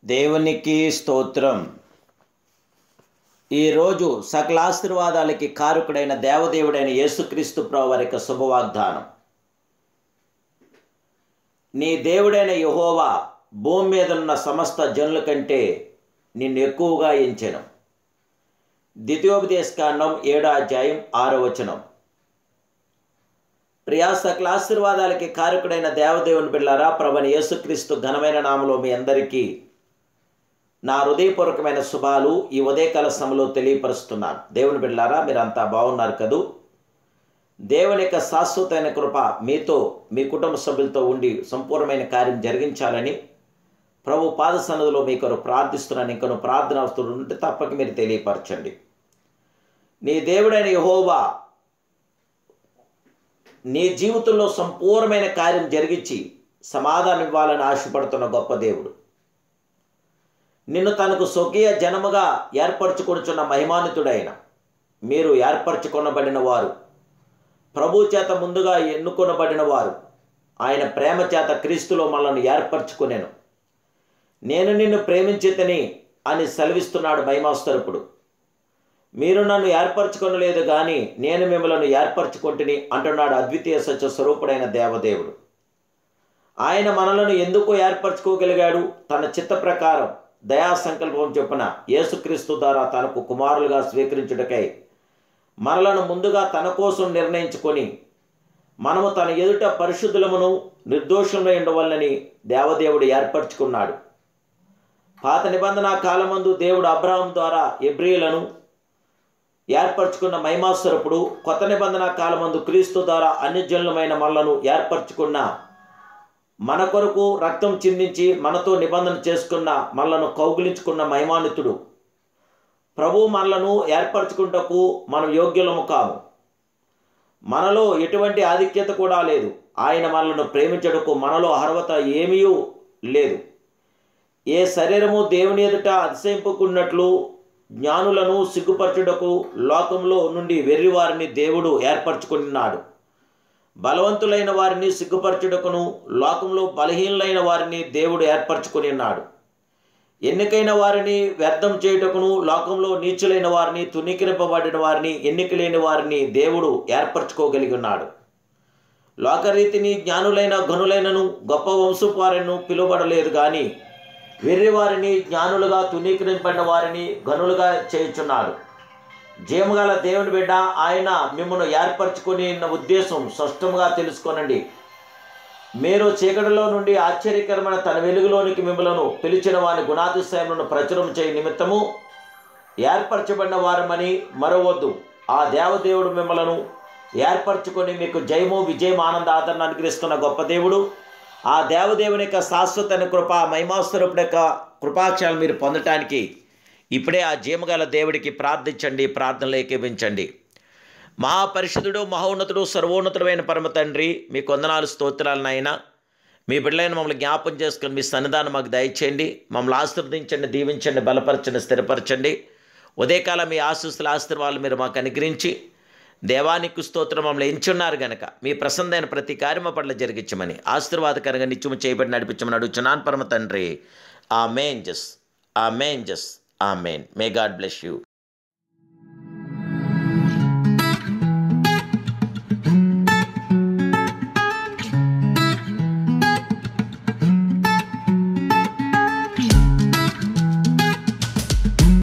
దేవునికి స్తోత్రం. ఈరోజు సకల ఆశీర్వాదాలకి కారకుడైన దేవదేవుడైన యేసుక్రీస్తు ప్రభువు వారి యొక్క శుభవాగ్దానం. నీ దేవుడైన యెహోవా భూమి మీద ఉన్న సమస్త జనుల కంటే నిన్ను ఎక్కువగా ఎంచెను. ద్వితీయోపదేశకాండం 7వ అధ్యాయం 6వ వచనం. ప్రియా సకల ఆశీర్వాదాలకి కారకుడైన దేవదేవుని బిడ్డలారా, ప్రభువైన యేసుక్రీస్తు ఘనమైన నామములో మీ అందరికీ నా హృదయపూర్వకమైన శుభాలు ఈ ఉదయకాల సమయంలో తెలియపరుస్తున్నాను. దేవుని బిడ్డలారా, మీరంతా బాగున్నారు కదూ? దేవుని యొక్క శాశ్వతమైన కృప మీతో మీ కుటుంబ సభ్యులతో ఉండి సంపూర్ణమైన కార్యం జరిగించాలని ప్రభు పాద సన్నిధిలో మీ కొరకు ప్రార్థిస్తున్నాను. ఇంకొను ప్రార్థన అవసరం ఉంటే తప్పక మీరు తెలియపరచండి. నీ దేవుడైన యెహోవా నీ జీవితంలో సంపూర్ణమైన కార్యం జరిగించి సమాధానం ఇవ్వాలని ఆశపడుతున్న గొప్ప దేవుడు. నిన్ను తనకు స్వకీయ జనముగా ఏర్పరచుకొనుచున్న మహిమాన్వితుడైన మీరు ఏర్పరచుకొనబడిన వారు, ప్రభు చేత ముందుగా ఎన్నుకొనబడిన వారు, ఆయన ప్రేమ చేత క్రీస్తులో మనల్ని ఏర్పరచుకునేను. నేను నిన్ను ప్రేమించితిని అని సెలవిస్తున్నాడు మహిమాస్వరూపుడు. మీరు నన్ను ఏర్పరచుకొనలేదు కానీ నేను మిమ్మల్ని ఏర్పరచుకుంటుని అంటున్నాడు అద్వితీయ సత్య స్వరూపుడైన దేవదేవుడు. ఆయన మనలను ఎందుకు ఏర్పరచుకోగలిగాడు? తన చిత్త ప్రకారం దయా సంకల్పం చొప్పున యేసుక్రీస్తు ద్వారా తనకు కుమారులుగా స్వీకరించుటకై మనలను ముందుగా తన కోసం నిర్ణయించుకొని మనము తన ఎదుట పరిశుద్ధులమును నిర్దోషంలో ఉండవలనని దేవదేవుడు ఏర్పరచుకున్నాడు. పాత నిబంధన కాలమందు దేవుడు అబ్రహాం ద్వారా ఎబ్రీయులను ఏర్పరచుకున్న మహిమాస్వరూపుడు, కొత్త నిబంధన కాలమందు క్రీస్తు ద్వారా అన్యజనులమైన మనలను ఏర్పరచుకున్న, మన కొరకు రక్తం చిందించి మనతో నిబంధన చేసుకున్న, మనలను కౌగిలించుకున్న మహిమాన్వితుడు. ప్రభు మనలను ఏర్పరచుకుంటకు మనం యోగ్యులము కాము. మనలో ఎటువంటి ఆధిక్యత కూడా లేదు. ఆయన మనలను ప్రేమించటకు మనలో అర్హత ఏమీ లేదు. ఏ శరీరము దేవుని ఎదుట అతిశయింపుకున్నట్లు జ్ఞానులను సిగ్గుపరచుటకు లోకంలో నుండి వెర్రివారిని దేవుడు ఏర్పరచుకున్నాడు. బలవంతులైన వారిని సిగ్గుపరచుటకును లోకంలో బలహీనులైన వారిని దేవుడు ఏర్పరచుకుని ఉన్నాడు. ఎన్నికైన వారిని వ్యర్థం చేయుటకును లోకంలో నీచులైన వారిని, తునీకరింపబడిన వారిని, ఎన్నికలేని వారిని దేవుడు ఏర్పరచుకోగలిగి ఉన్నాడు. లోకరీతిని జ్ఞానులైన ఘనులైనను గొప్ప వంశపు వారిని పిలువబడలేదు కానీ వెర్రివారిని జ్ఞానులుగా, తునీకరింపబడిన వారిని ఘనులుగా చేయుచున్నాడు. జీవగల దేవుని బిడ్డ, ఆయన మిమ్మల్ని ఏర్పరచుకుని ఉద్దేశం స్పష్టంగా తెలుసుకోనండి. మీరు చీకటిలో నుండి ఆశ్చర్యకరమైన తన వెలుగులోనికి మిమ్మలను పిలిచిన వారి గుణాతిశయములను ప్రచురం చేయ నిమిత్తము ఏర్పరచబడిన వారమని మరవద్దు. ఆ దేవదేవుడు మిమ్మలను ఏర్పరచుకొని మీకు జయము, విజయం, ఆనంద, ఆదరణ అనుగ్రహిస్తున్న గొప్ప దేవుడు. ఆ దేవదేవుని యొక్క శాశ్వతమైన కృప, మహిమాస్వరూపుడి యొక్క కృపాక్షాలు మీరు పొందటానికి ఇప్పుడే ఆ జీవగల దేవుడికి ప్రార్థించండి, ప్రార్థనలు ఏకీభించండి. మహాపరిశుద్ధుడు, మహోన్నతుడు, సర్వోన్నతుడైన పరమ తండ్రి, మీ వందనాలు, స్తోత్రాలు నాయన. మీ బిడ్డలైన మమ్మల్ని జ్ఞాపం చేసుకుని మీ సన్నిధానం మాకు దయచేయండి. మమ్మల్ని ఆశీర్వదించండి, దీవించండి, బలపరచండి, స్థిరపరచండి. ఉదయకాలం మీ ఆశీర్వాదాలు మీరు మాకు అనుగ్రహించి దేవానికి స్తోత్రం, మమ్మల్ని ఎంచున్నారు గనక మీ ప్రసన్నమైన ప్రతి కార్యము పట్ల జరిగించమని ఆశీర్వాదకరంగా నిత్యము చేయబడి నడిపించమని అడుగుచున్నాను పరమ తండ్రి. ఆమేన్. ఆమేన్. ఆమేన్. May God bless you.